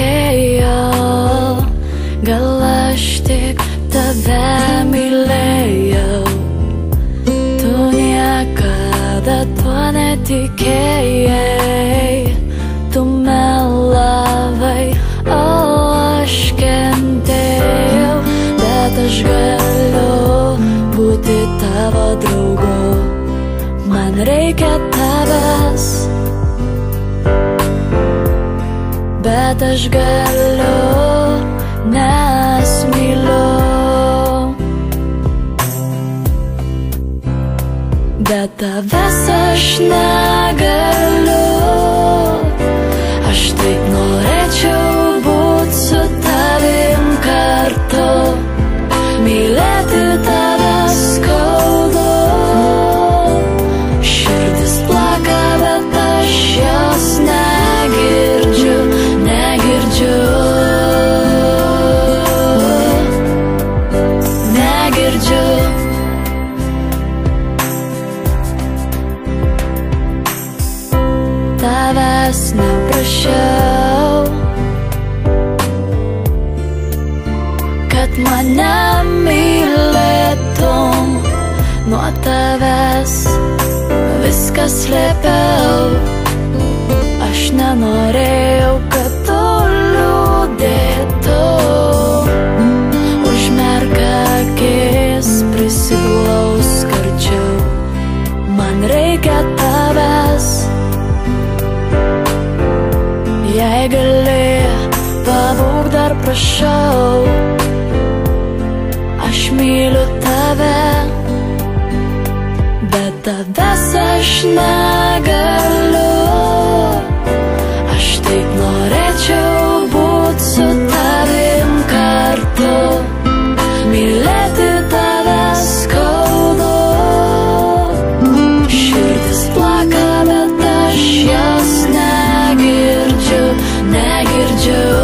tikėjau, gal aš tik tave mylėjau. Tu niekada tuo netikėjai, tu melavai, o aš kentėjau. Bet aš galiu būti tavo draugu, man reikia tavęs. Bet aš galiu, nes myliu. Bet tavęs aš negaliu, aš taip norėčiau būt su tavim kartu. Mylėti tave skaudu, širdis plaka, bet aš jos negirdžiu, negirdžiu, negirdžiu. Tavęs neprašiau, kad mane mylėtum, nuo tavęs viską slėpiau. Aš nenorėjau, kad tu liūdėtum. Užmerk akis, prisiglaus arčiau, man reikia tavęs. Jei gali, pabūk dar prašau, aš myliu tave. Bet tavęs aš negaliu, aš taip norėčiau būt su tavim kartu. Mylėti tave skaudu, širdis plaka, bet aš jos negirdžiu, negirdžiu.